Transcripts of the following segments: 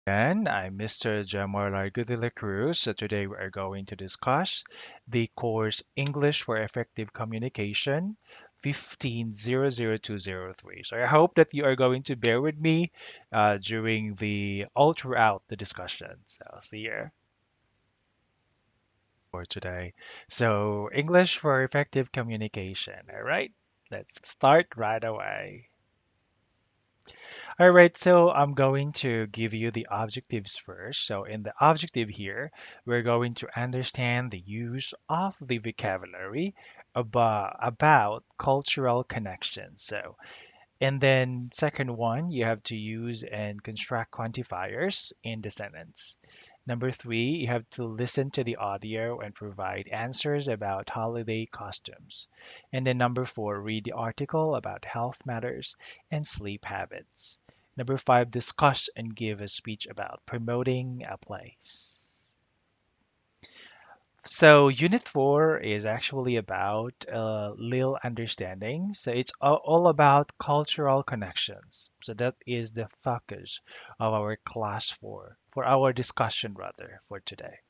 And I'm Mr. Jamar Largo de la Cruz. So today we are going to discuss the course English for Effective Communication 1500203. So I hope that you are going to bear with me during the all throughout the discussion. So see you for today. So English for Effective Communication. All right, let's start right away. All right, so I'm going to give you the objectives first. So in the objective here, we're going to understand the use of the vocabulary about cultural connections. So, and then second one, you have to use and construct quantifiers in the sentence. Number three, you have to listen to the audio and provide answers about holiday costumes. And then number four, read the article about health matters and sleep habits. Number five, discuss and give a speech about promoting a place. So Unit 4 is actually about little understanding. So it's all about cultural connections. So that is the focus of our class for our discussion rather, for today.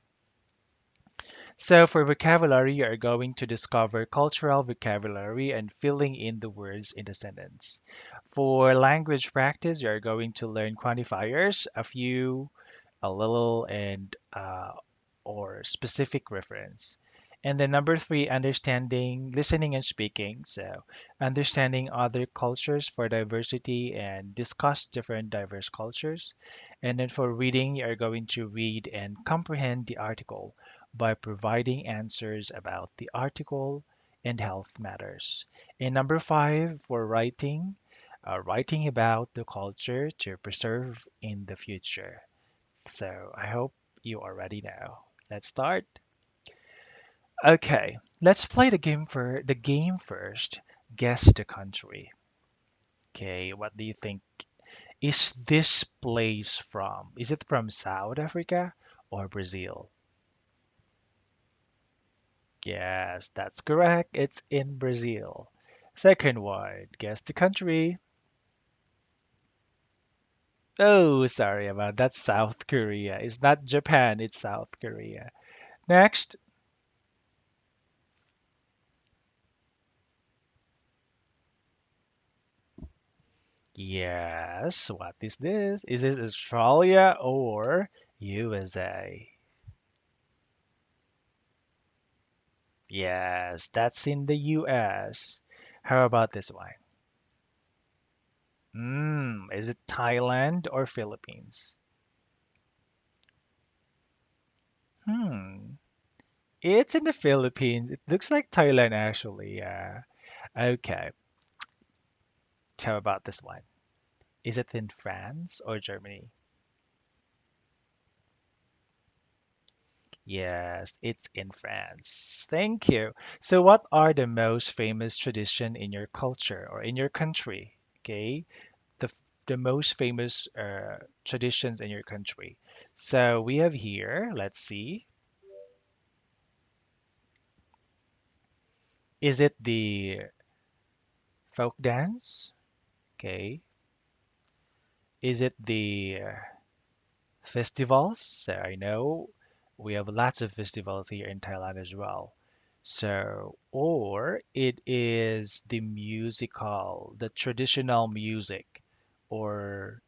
So for vocabulary, you are going to discover cultural vocabulary and filling in the words in the sentence. For language practice, you are going to learn quantifiers, a few, a little, and or specific reference. And then number three, understanding, listening and speaking. So understanding other cultures for diversity and discuss different diverse cultures. And then for reading, you are going to read and comprehend the article by providing answers about the article and health matters. And number five, for writing, writing about the culture to preserve in the future. So I hope you are ready now. Let's start. Okay, let's play the game first. Guess the country. Okay, what do you think? Is this place from? Is it from South Africa or Brazil? Yes, that's correct. It's in Brazil. Second one, guess the country. Oh, sorry about that. South Korea. It's not Japan, it's South Korea. Next. Yes, what is this? Is it Australia or USA? Yes, that's in the US. How about this one? Is it Thailand or Philippines? Hmm, it's in the Philippines. It looks like Thailand actually, yeah. Okay, how about this one? Is it in France or Germany? Yes, it's in France. Thank you. So what are the most famous tradition in your culture or in your country? Okay, the most famous traditions in your country. So we have here, let's see, is it the folk dance? Okay. Is it the festivals? So I know we have lots of festivals here in Thailand as well. So, or it is the musical, the traditional music or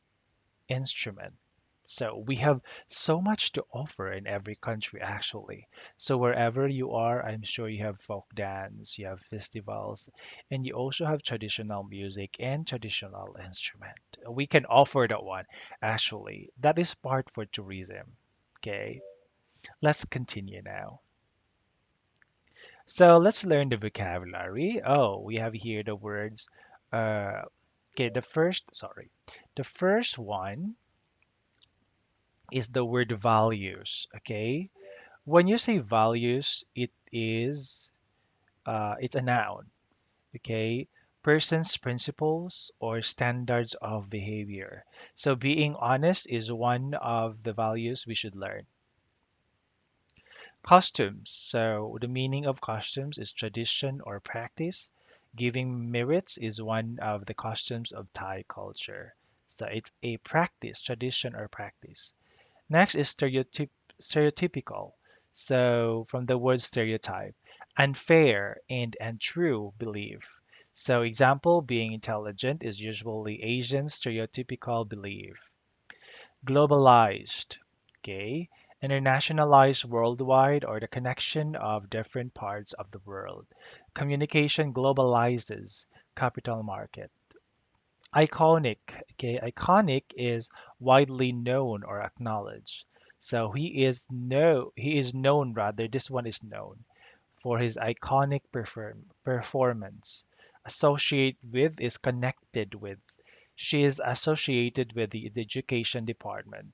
instrument. So we have so much to offer in every country actually. So wherever you are, I'm sure you have folk dance, you have festivals, and you also have traditional music and traditional instrument. We can offer that one actually. That is part for tourism. Okay, let's continue now. So let's learn the vocabulary. Oh, we have here the words. Uh, okay, the first one is the word values. Okay, when you say values, it's a noun. Okay, person's principles or standards of behavior. So being honest is one of the values we should learn. Costumes. So the meaning of costumes is tradition or practice. Giving merits is one of the costumes of Thai culture. So it's a practice, tradition or practice. Next is stereotypical. So from the word stereotype, unfair and untrue belief. So example, being intelligent is usually Asian stereotypical belief. Globalized, okay, internationalized worldwide or the connection of different parts of the world. Communication globalizes capital market. Iconic, okay, iconic is widely known or acknowledged. So he is known rather, this one is known for his iconic performance. Associate with is connected with. She is associated with the education department.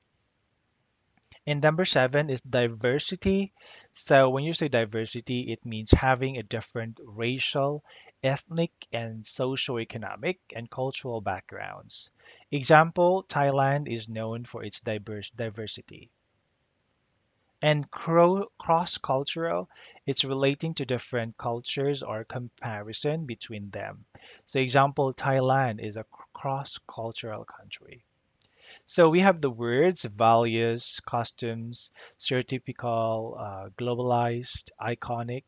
And number seven is diversity. So when you say diversity, it means having a different racial, ethnic, and socioeconomic and cultural backgrounds. Example, Thailand is known for its diversity. And cross-cultural, it's relating to different cultures or comparison between them. So example, Thailand is a cross-cultural country. So we have the words, values, costumes, stereotypical, globalized, iconic,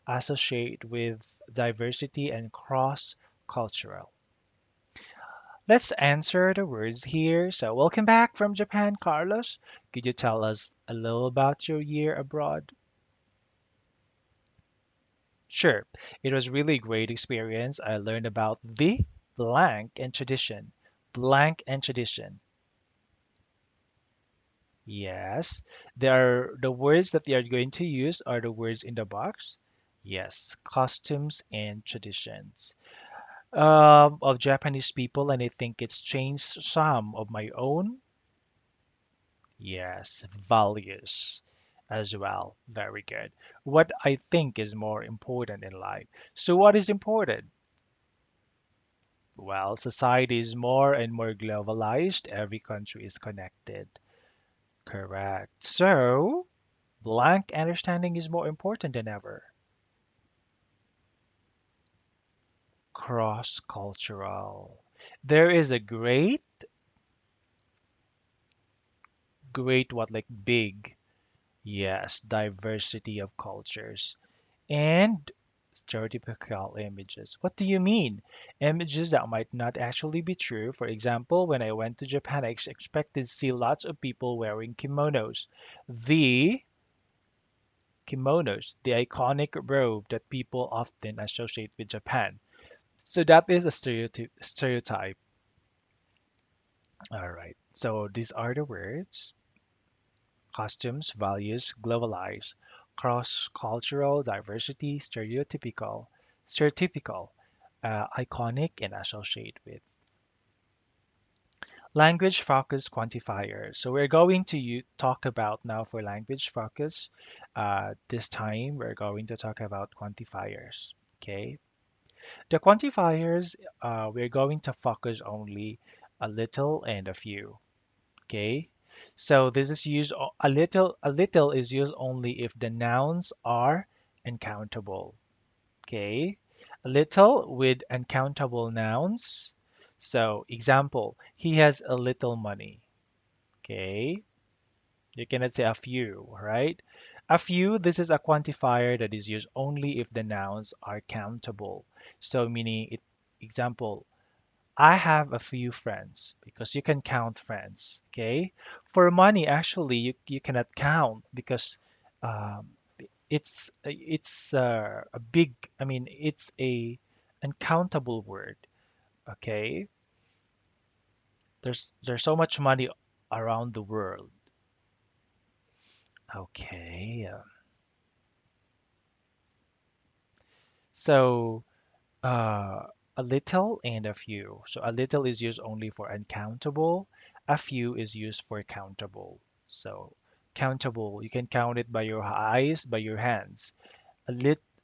associate with diversity and cross-cultural. Let's answer the words here. So welcome back from Japan, Carlos. Could you tell us a little about your year abroad? Sure. It was really great experience. I learned about the blank and tradition. Blank and tradition. Yes. There are the words that they are going to use are the words in the box. Yes, costumes and traditions of Japanese people, and I think it's changed some of my own. Yes, values as well. Very good. What I think is more important in life. So, what is important? Well, society is more and more globalized. Every country is connected. Correct. So, blank understanding is more important than ever. Cross-cultural. There is a great what like big, yes, diversity of cultures and stereotypical images. What do you mean? Images that might not actually be true. For example, when I went to Japan, I expected to see lots of people wearing kimonos. The kimonos, the iconic robe that people often associate with Japan. So that is a stereotype. All right. So these are the words: costumes, values, globalized, cross-cultural, diversity, stereotypical, iconic, and associate with. Language focus quantifier. So we're going to talk about now for language focus. This time we're going to talk about quantifiers. Okay. The quantifiers, we're going to focus only a little and a few. Okay. So this is used a little is used only if the nouns are uncountable. Okay. A little with uncountable nouns. So example, he has a little money. Okay. You cannot say a few, right? A few, this is a quantifier that is used only if the nouns are countable. So meaning it, example, I have a few friends because you can count friends. Okay. For money, actually, you cannot count because um, it's a big. I mean, it's a uncountable word. Okay. There's so much money around the world. Okay. So a little and a few. So a little is used only for uncountable. A few is used for countable. So countable, you can count it by your eyes, by your hands. A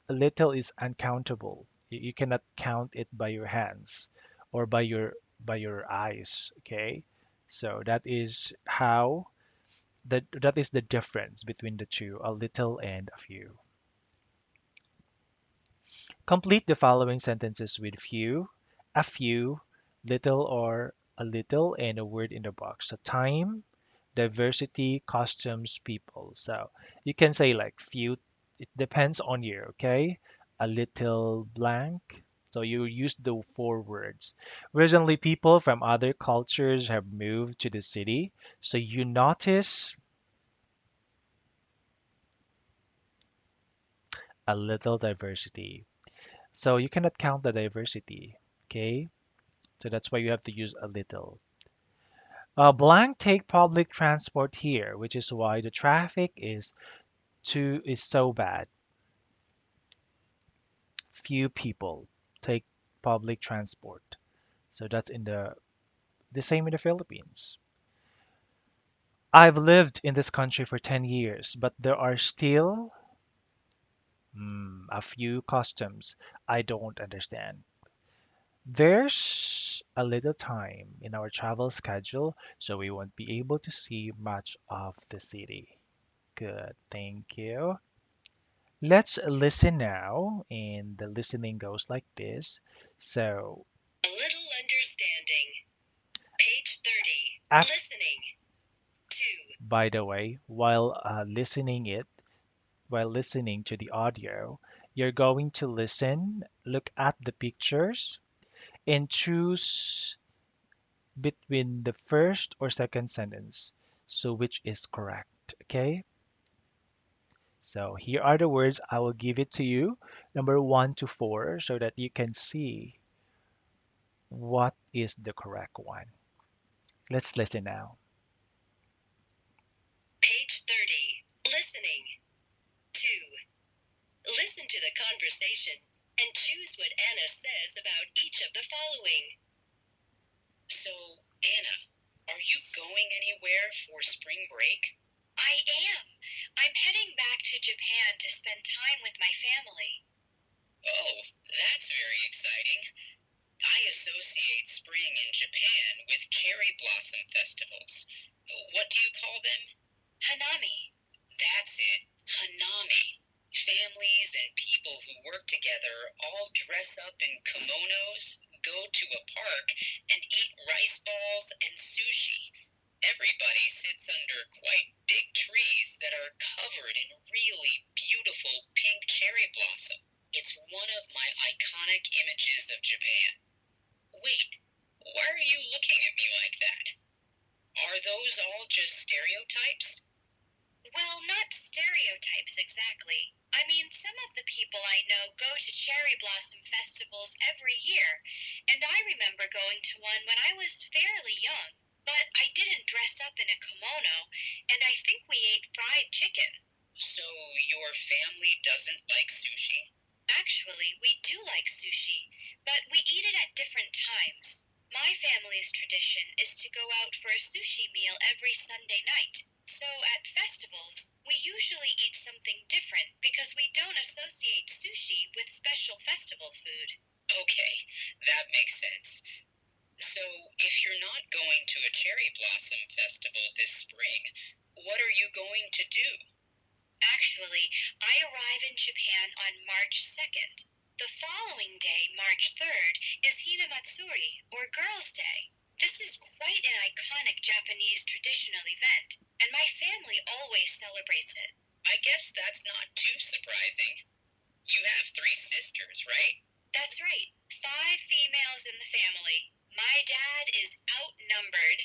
a little is uncountable. You cannot count it by your hands or by your eyes. Okay. So that is how that is the difference between the two, a little and a few. Complete the following sentences with few, a few, little, or a little, and a word in the box. So time, diversity, costumes, people. So you can say like few, it depends on you, okay? A little blank. So you use the four words. Recently, people from other cultures have moved to the city. So you notice a little diversity. So you cannot count the diversity, okay? So that's why you have to use a little. Blank take public transport here, which is why the traffic is so bad. Few people take public transport. So that's in the same in the Philippines. I've lived in this country for 10 years, but there are still a few customs I don't understand. There's a little time in our travel schedule, so we won't be able to see much of the city. Good, thank you. Let's listen now, and the listening goes like this. So, A little understanding. Page 30. af Listening. 2. by the way, while listening to the audio, you're going to listen, look at the pictures, and choose between the first or second sentence. So, which is correct? Okay. So here are the words. I will give it to you, number one to four, so that you can see what is the correct one. Let's listen now. Page 30. Listening. 2. Listen to the conversation and choose what Anna says about each of the following. So, Anna, are you going anywhere for spring break? I am. I'm heading back to Japan to spend time with my family. Oh, that's very exciting. I associate spring in Japan with cherry blossom festivals. What do you call them? Hanami. That's it. Hanami. Families and people who work together all dress up in kimonos, go to a park, and eat rice balls and sushi. Everybody sits under quite big trees that are covered in really beautiful pink cherry blossom. It's one of my iconic images of Japan. Wait, why are you looking at me like that? Are those all just stereotypes? Well, not stereotypes exactly. I mean, some of the people I know go to cherry blossom festivals every year, and I remember going to one when I was fairly young. But I didn't dress up in a kimono, and I think we ate fried chicken. So your family doesn't like sushi? Actually, we do like sushi, but we eat it at different times. My family's tradition is to go out for a sushi meal every Sunday night. So at festivals, we usually eat something different because we don't associate sushi with special festival food. Okay, that makes sense. So if you're not going to a cherry blossom festival this spring, what are you going to do? Actually, I arrive in Japan on March 2nd. The following day, March 3rd, is Hinamatsuri, or Girls' Day. This is quite an iconic Japanese traditional event, and my family always celebrates it. I guess that's not too surprising. You have 3 sisters, right? That's right. 5 females in the family. My dad is outnumbered.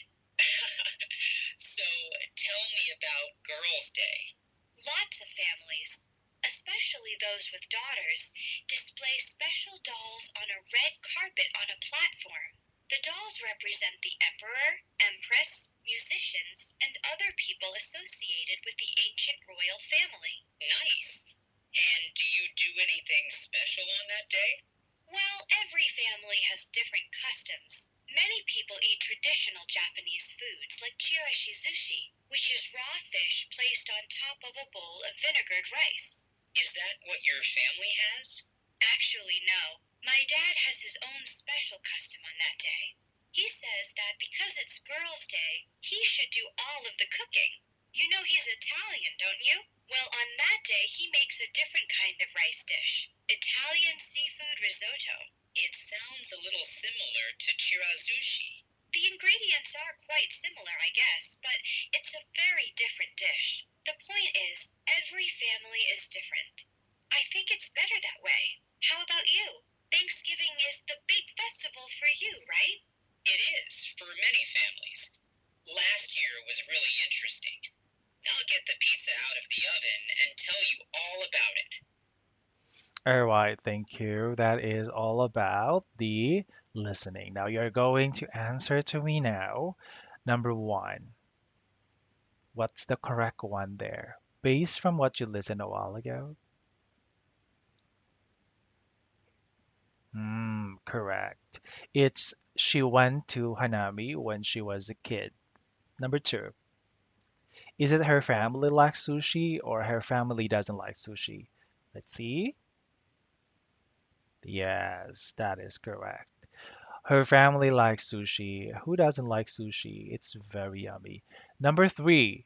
So, tell me about Girls' Day. Lots of families, especially those with daughters, display special dolls on a red carpet on a platform. The dolls represent the emperor, empress, musicians, and other people associated with the ancient royal family. Nice. And do you do anything special on that day? Well, every family has different customs. Many people eat traditional Japanese foods like chirashizushi, which is raw fish placed on top of a bowl of vinegared rice. Is that what your family has? Actually, no. My dad has his own special custom on that day. He says that because it's Girls' Day, he should do all of the cooking. You know he's Italian, don't you? Well, on that day, he makes a different kind of rice dish, Italian seafood risotto. It sounds a little similar to chirazushi. The ingredients are quite similar, I guess, but it's a very different dish. The point is, every family is different. I think it's better that way. How about you? Thanksgiving is the big festival for you, right? It is, for many families. Last year was really interesting. I'll get the pizza out of the oven and tell you all about it. All right, thank you. That is all about the listening. Now you're going to answer to me now. Number one, what's the correct one there? Based from what you listened a while ago? Correct. It's she went to Hanami when she was a kid. Number two, is it her family likes sushi or her family doesn't like sushi? Let's see. Yes, that is correct. Her family likes sushi. Who doesn't like sushi? It's very yummy. Number three,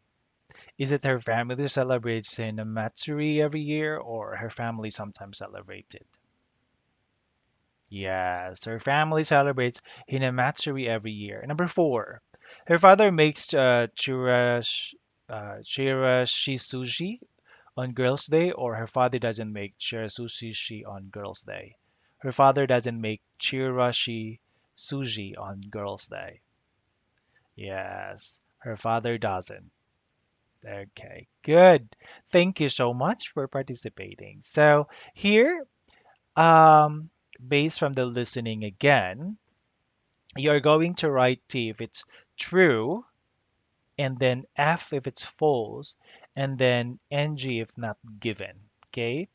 is it her family celebrates in a Matsuri every year or her family sometimes celebrates it? Yes, her family celebrates Hinamatsuri every year. Number four, her father makes chirashi sushi on Girls' Day, or her father doesn't make chirashi sushi on Girls' Day. Her father doesn't make chirashi sushi on Girls' Day. Yes, her father doesn't. Okay, good. Thank you so much for participating. So here, um, based from the listening again, you're going to write T if it's true, and then F if it's false, and then NG if not given. Okay?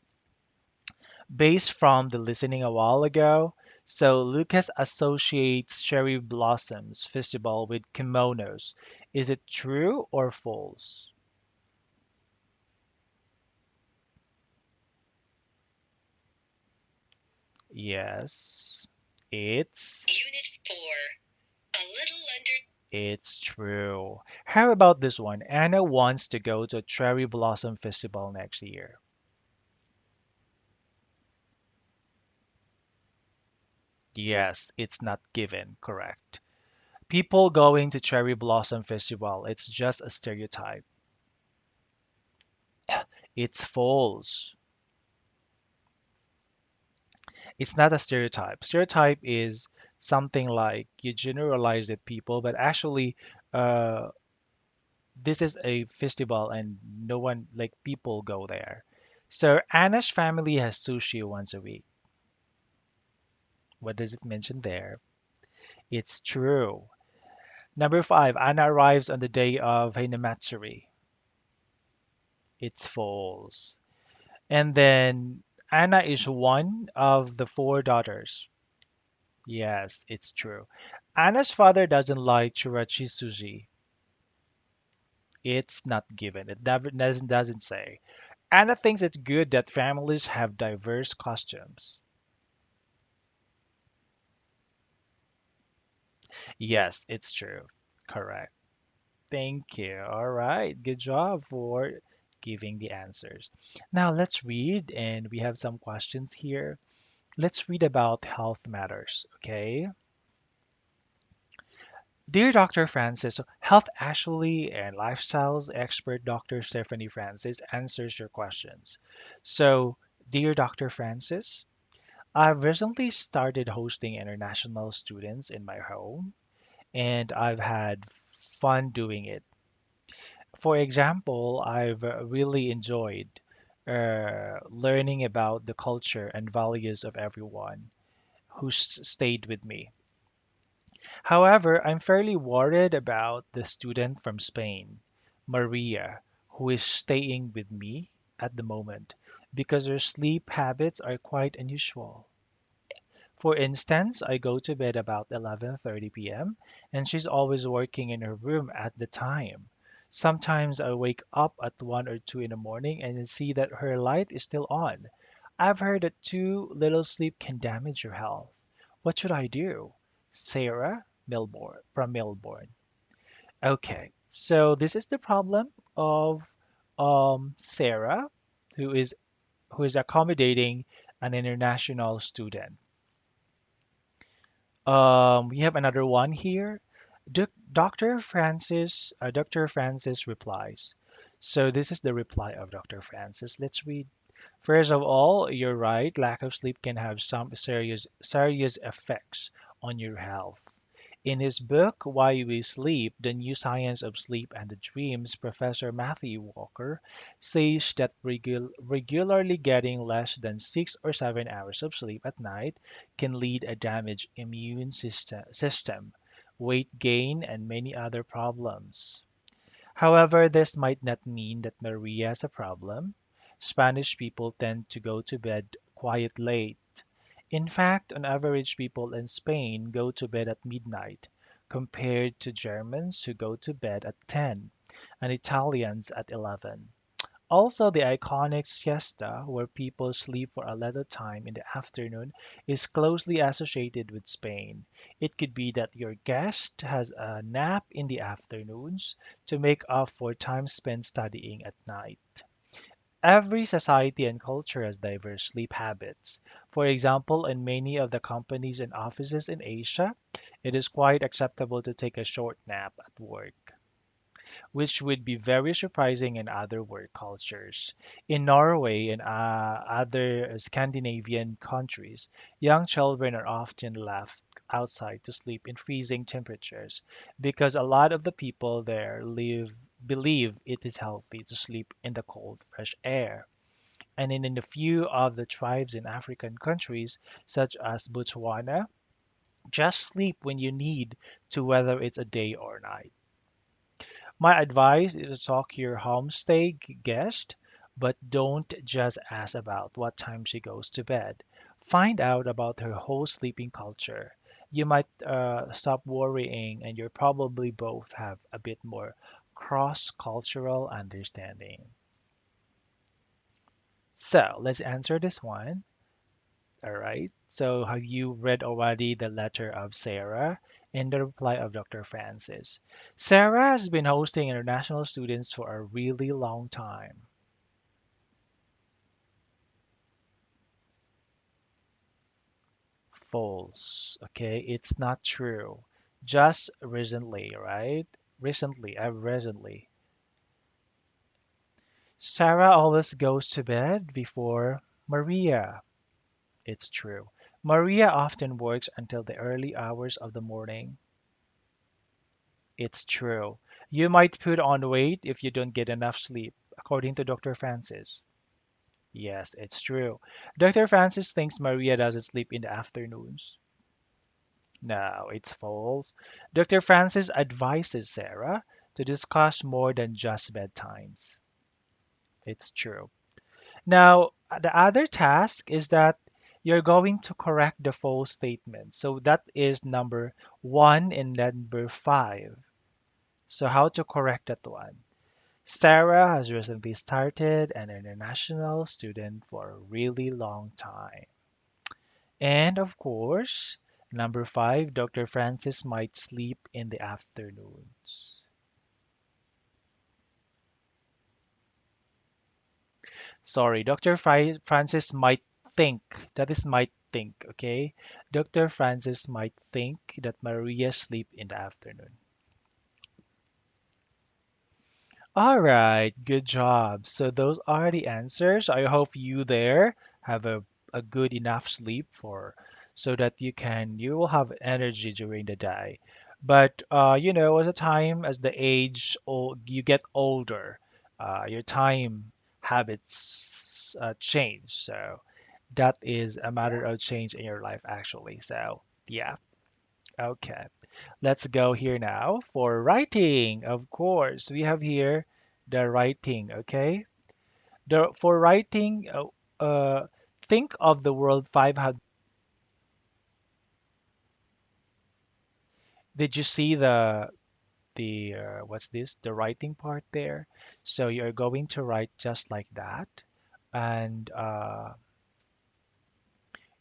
Based from the listening a while ago, so Lucas associates Cherry Blossoms Festival with kimonos. Is it true or false? Yes, Unit 4, a little under. it's true. How about this one? Anna wants to go to Cherry Blossom Festival next year. Yes, it's not given, correct. People going to Cherry Blossom Festival, it's just a stereotype. It's false. It's not a stereotype. Stereotype is something like you generalize it people, but actually, uh, this is a festival and no one, like people go there. So Anna's family has sushi once a week. What does it mention there? It's true. Number five, Anna arrives on the day of Hinamatsuri. It's false. And then Anna is one of the four daughters. Yes, it's true. Anna's father doesn't like chirachi sushi. It's not given. It never doesn't say. Anna thinks it's good that families have diverse costumes. Yes, it's true. Correct. Thank you. All right. Good job for giving the answers. Now let's read, and we have some questions here. Let's read about health matters, okay? Dear Dr. Francis, Health Ashley and lifestyles expert Dr. Stephanie Francis answers your questions. So, dear Dr. Francis, I've recently started hosting international students in my home, and I've had fun doing it. For example, I've really enjoyed learning about the culture and values of everyone who's stayed with me. However, I'm fairly worried about the student from Spain, Maria, who is staying with me at the moment because her sleep habits are quite unusual. For instance, I go to bed about 11:30 p.m. and she's always working in her room at the time. Sometimes I wake up at 1 or 2 in the morning and see that her light is still on. I've heard that too little sleep can damage your health. What should I do? Sarah Milbourne from Melbourne. Okay, so this is the problem of Sarah, who is accommodating an international student. We have another one here. Dr. Francis replies. So this is the reply of Dr. Francis. Let's read. First of all, you're right. Lack of sleep can have some serious effects on your health. In his book, Why We Sleep, The New Science of Sleep and the Dreams, Professor Matthew Walker says that regularly getting less than 6 or 7 hours of sleep at night can lead a damaged system, weight gain, and many other problems. However, this might not mean that Maria has a problem. Spanish people tend to go to bed quite late. In fact, on average, people in Spain go to bed at midnight, compared to Germans who go to bed at 10 and Italians at 11. Also, the iconic siesta, where people sleep for a little time in the afternoon, is closely associated with Spain. It could be that your guest has a nap in the afternoons to make up for time spent studying at night. Every society and culture has diverse sleep habits. For example, in many of the companies and offices in Asia, it is quite acceptable to take a short nap at work, which would be very surprising in other work cultures. In Norway and other Scandinavian countries, young children are often left outside to sleep in freezing temperatures because a lot of the people there believe it is healthy to sleep in the cold, fresh air. And in a few of the tribes in African countries, such as Botswana, just sleep when you need to, whether it's a day or night. My advice is to talk to your homestay guest, but don't just ask about what time she goes to bed. Find out about her whole sleeping culture. You might stop worrying, and you'll probably both have a bit more cross-cultural understanding. So let's answer this one. All right. So have you read already the letter of Sarah and the reply of Dr. Francis? Sarah has been hosting international students for a really long time. False. Okay, it's not true. Just recently, right? Recently. Sarah always goes to bed before Maria. It's true. Maria often works until the early hours of the morning. It's true. You might put on weight if you don't get enough sleep, according to Dr. Francis. Yes, it's true. Dr. Francis thinks Maria doesn't sleep in the afternoons. No, it's false. Dr. Francis advises Sarah to discuss more than just bedtimes. It's true. Now, the other task is that you're going to correct the false statement. So that is number one and number five. So how to correct that one? Sarah has recently started an international student for a really long time. And of course, number five, Dr. Francis might sleep in the afternoons. Sorry, Francis might think, that is might think, okay? Dr. Francis might think that Maria sleep in the afternoon. All right, good job. So those are the answers. I hope you there have a good enough sleep for so that you will have energy during the day. But as the time as the age or you get older, your time habits change. So that is a matter of change in your life actually. So yeah, okay. Let's go here now for writing. Of course, we have here the writing, okay? For writing, think of the world 500. Did you see the what's this? The writing part there. So you're going to write just like that, and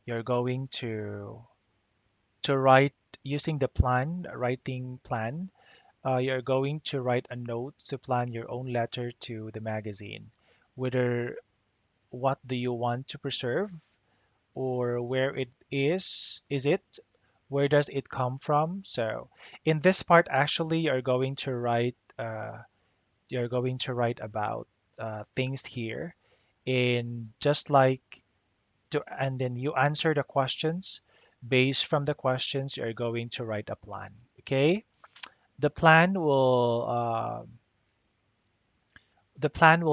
you're going to write using the writing plan. You're going to write a note to plan your own letter to the magazine. Whether what do you want to preserve or where it is it Where does it come from? So in this part, actually, you're going to write about things here in just like and then you answer the questions. Based from the questions, you're going to write a plan. Okay? The plan will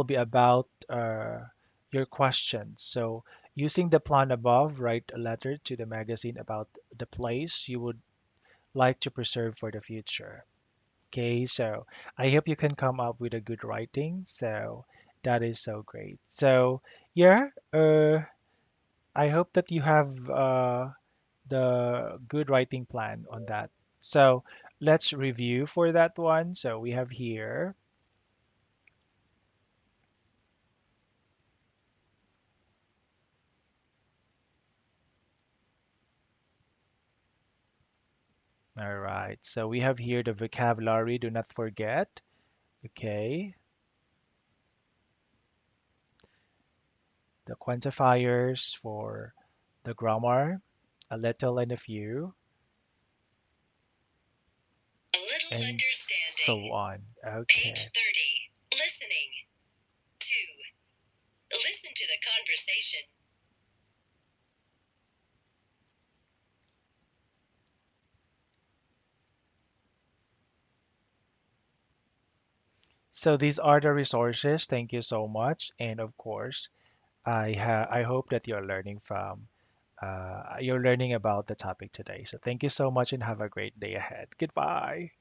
be about your questions. So using the plan above, write a letter to the magazine about the place you would like to preserve for the future. Okay, so I hope you can come up with a good writing. So that is so great. So yeah, I hope that you have the good writing plan on that. So let's review for that one. So we have here. All right. So we have here the vocabulary. Do not forget. Okay. The quantifiers for the grammar, a little and a few, A little and so understanding. on. Page Okay. 30. Listening. 2. Listen to the conversation. So these are the resources. Thank you so much. And of course, I hope that you're learning about the topic today. So thank you so much and have a great day ahead. Goodbye.